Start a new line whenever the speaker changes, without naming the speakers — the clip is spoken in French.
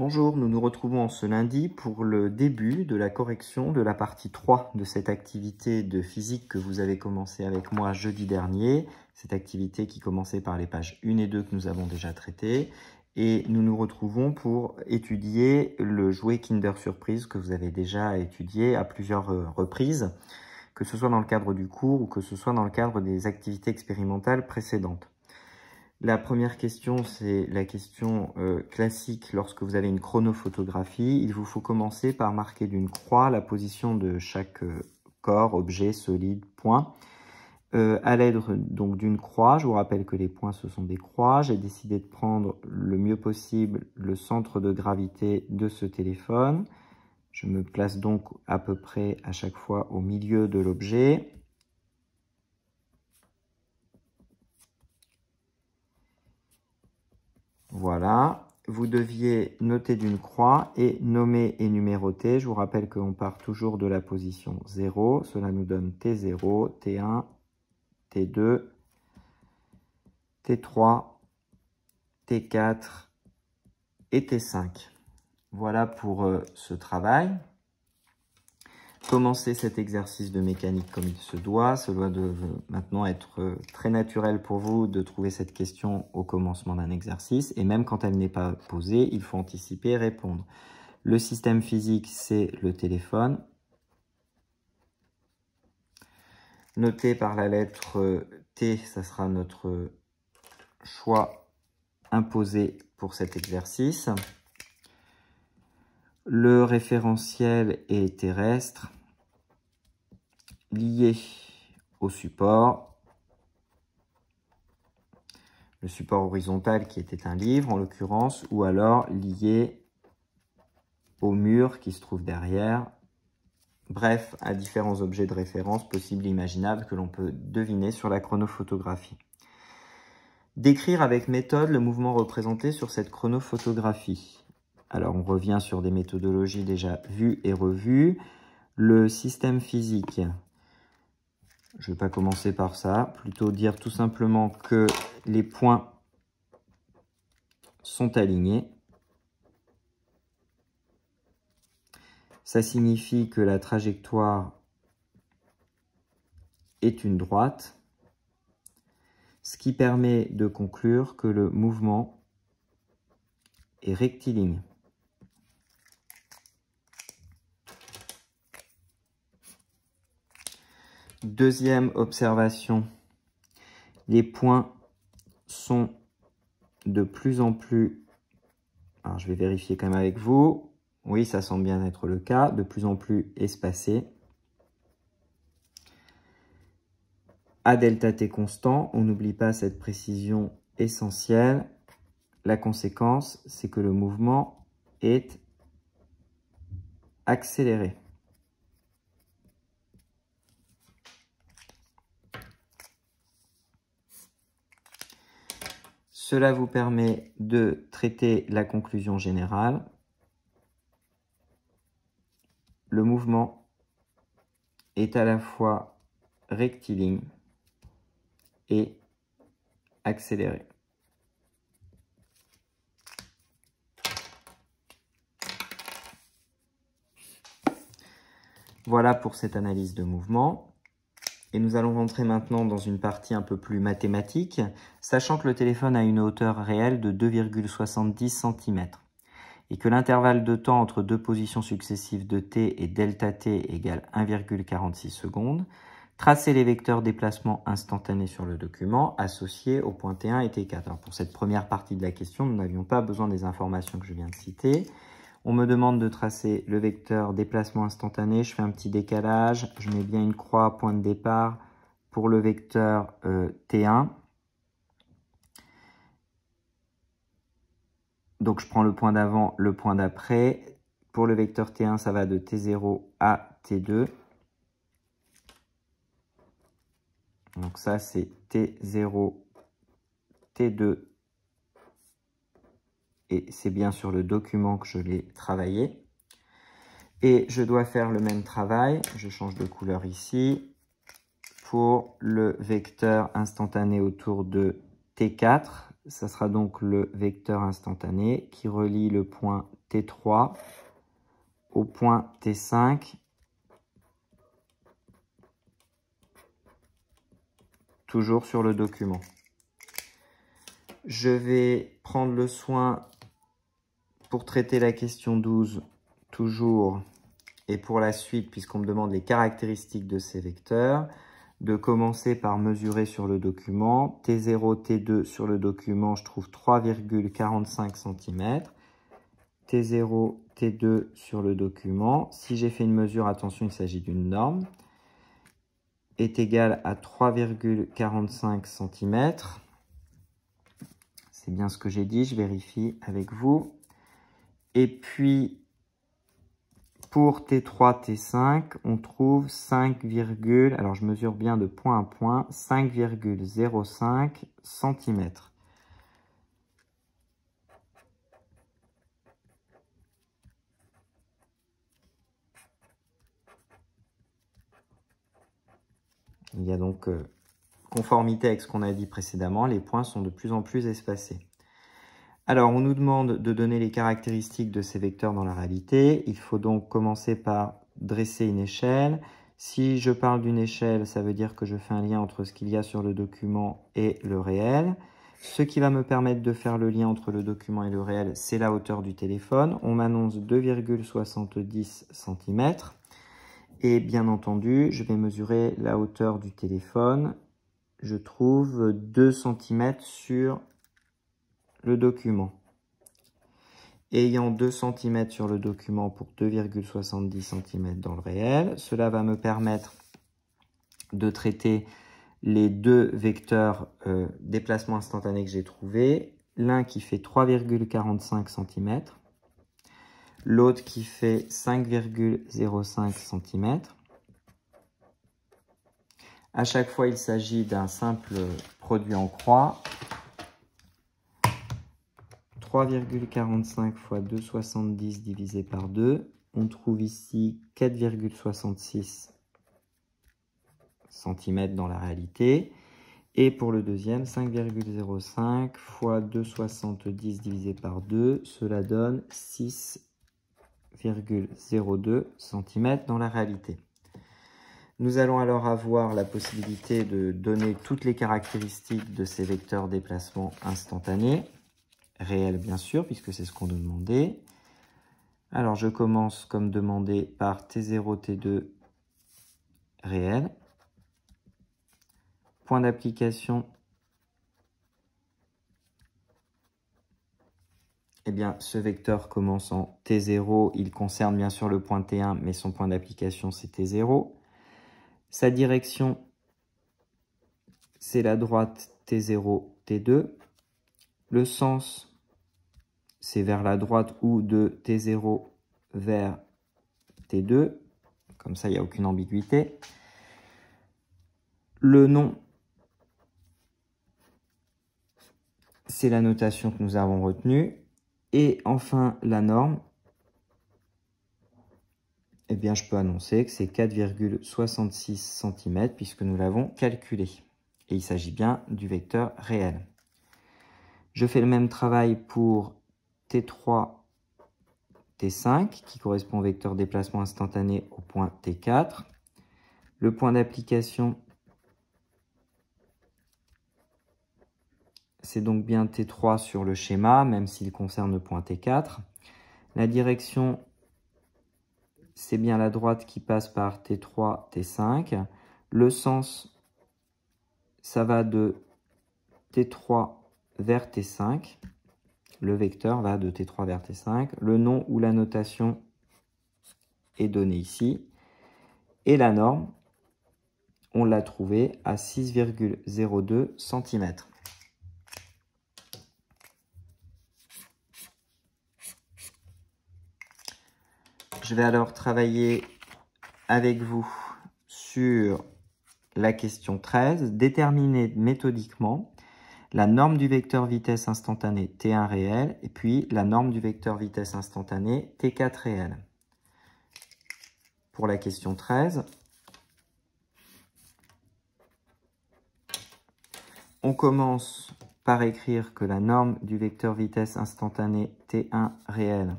Bonjour, nous nous retrouvons ce lundi pour le début de la correction de la partie 3 de cette activité de physique que vous avez commencé avec moi jeudi dernier. Cette activité qui commençait par les pages 1 et 2 que nous avons déjà traitées. Et nous nous retrouvons pour étudier le jouet Kinder Surprise que vous avez déjà étudié à plusieurs reprises, que ce soit dans le cadre du cours ou que ce soit dans le cadre des activités expérimentales précédentes. La première question, c'est la question classique lorsque vous avez une chronophotographie. Il vous faut commencer par marquer d'une croix la position de chaque corps, objet, solide, point. À l'aide donc d'une croix, je vous rappelle que les points ce sont des croix. J'ai décidé de prendre le mieux possible le centre de gravité de ce téléphone. Je me place donc à peu près à chaque fois au milieu de l'objet. Voilà, vous deviez noter d'une croix et nommer et numéroter. Je vous rappelle qu'on part toujours de la position 0. Cela nous donne T0, T1, T2, T3, T4 et T5. Voilà pour ce travail. Commencez cet exercice de mécanique comme il se doit. Cela doit maintenant être très naturel pour vous de trouver cette question au commencement d'un exercice. Et même quand elle n'est pas posée, il faut anticiper et répondre. Le système physique, c'est le téléphone. Noté par la lettre T, ça sera notre choix imposé pour cet exercice. Le référentiel est terrestre, lié au support. Le support horizontal qui était un livre en l'occurrence, ou alors lié au mur qui se trouve derrière. Bref, à différents objets de référence possibles et imaginables que l'on peut deviner sur la chronophotographie. Décrire avec méthode le mouvement représenté sur cette chronophotographie. Alors, on revient sur des méthodologies déjà vues et revues. Le système physique, je ne vais pas commencer par ça, plutôt dire tout simplement que les points sont alignés. Ça signifie que la trajectoire est une droite, ce qui permet de conclure que le mouvement est rectiligne. Deuxième observation, les points sont de plus en plus, alors je vais vérifier quand même avec vous, oui ça semble bien être le cas, de plus en plus espacés. À delta t constant, on n'oublie pas cette précision essentielle. La conséquence, c'est que le mouvement est accéléré. Cela vous permet de traiter la conclusion générale. Le mouvement est à la fois rectiligne et accéléré. Voilà pour cette analyse de mouvement. Et nous allons rentrer maintenant dans une partie un peu plus mathématique, sachant que le téléphone a une hauteur réelle de 2,70 cm et que l'intervalle de temps entre deux positions successives de t et delta t égale 1,46 secondes. Tracez les vecteurs déplacement instantané sur le document associés aux points T1 et T4. Alors pour cette première partie de la question, nous n'avions pas besoin des informations que je viens de citer. On me demande de tracer le vecteur déplacement instantané. Je fais un petit décalage. Je mets bien une croix à point de départ pour le vecteur T1. Donc je prends le point d'avant, le point d'après. Pour le vecteur T1, ça va de T0 à T2. Donc ça, c'est T0, T2. Et c'est bien sur le document que je l'ai travaillé. Et je dois faire le même travail. Je change de couleur ici. Pour le vecteur instantané autour de T4, ça sera donc le vecteur instantané qui relie le point T3 au point T5, toujours sur le document. Je vais prendre le soin, pour traiter la question 12, toujours, et pour la suite, puisqu'on me demande les caractéristiques de ces vecteurs, de commencer par mesurer sur le document. T0, T2 sur le document, je trouve 3,45 cm. T0, T2 sur le document. Si j'ai fait une mesure, attention, il s'agit d'une norme, est égal à 3,45 cm. C'est bien ce que j'ai dit, je vérifie avec vous. Et puis, pour T3, T5, on trouve 5, alors je mesure bien de point à point, 5,05 cm. Il y a donc conformité avec ce qu'on a dit précédemment, les points sont de plus en plus espacés. Alors, on nous demande de donner les caractéristiques de ces vecteurs dans la réalité. Il faut donc commencer par dresser une échelle. Si je parle d'une échelle, ça veut dire que je fais un lien entre ce qu'il y a sur le document et le réel. Ce qui va me permettre de faire le lien entre le document et le réel, c'est la hauteur du téléphone. On m'annonce 2,70 cm. Et bien entendu, je vais mesurer la hauteur du téléphone. Je trouve 2 cm sur le document. Ayant 2 cm sur le document pour 2,70 cm dans le réel, cela va me permettre de traiter les deux vecteurs déplacement instantané que j'ai trouvés. L'un qui fait 3,45 cm, l'autre qui fait 5,05 cm. À chaque fois, il s'agit d'un simple produit en croix. 3,45 fois 2,70 divisé par 2. On trouve ici 4,66 cm dans la réalité. Et pour le deuxième, 5,05 fois 2,70 divisé par 2. Cela donne 6,02 cm dans la réalité. Nous allons alors avoir la possibilité de donner toutes les caractéristiques de ces vecteurs déplacement instantanés. Réel bien sûr, puisque c'est ce qu'on nous demandait. Alors je commence comme demandé par T0, T2 réel. Point d'application, eh bien ce vecteur commence en T0, il concerne bien sûr le point T1, mais son point d'application c'est T0. Sa direction, c'est la droite T0, T2. Le sens, c'est vers la droite ou de T0 vers T2. Comme ça, il n'y a aucune ambiguïté. Le nom, c'est la notation que nous avons retenue. Et enfin, la norme, eh bien, je peux annoncer que c'est 4,66 cm puisque nous l'avons calculé. Et il s'agit bien du vecteur réel. Je fais le même travail pour T3, T5, qui correspond au vecteur déplacement instantané au point T4. Le point d'application, c'est donc bien T3 sur le schéma, même s'il concerne le point T4. La direction, c'est bien la droite qui passe par T3, T5. Le sens, ça va de T3 vers T5. Le vecteur va de T3 vers T5. Le nom ou la notation est donné ici. Et la norme, on l'a trouvée à 6,02 cm. Je vais alors travailler avec vous sur la question 13. Déterminer méthodiquement la norme du vecteur vitesse instantanée T1 réel et puis la norme du vecteur vitesse instantanée T4 réel. Pour la question 13, on commence par écrire que la norme du vecteur vitesse instantanée T1 réel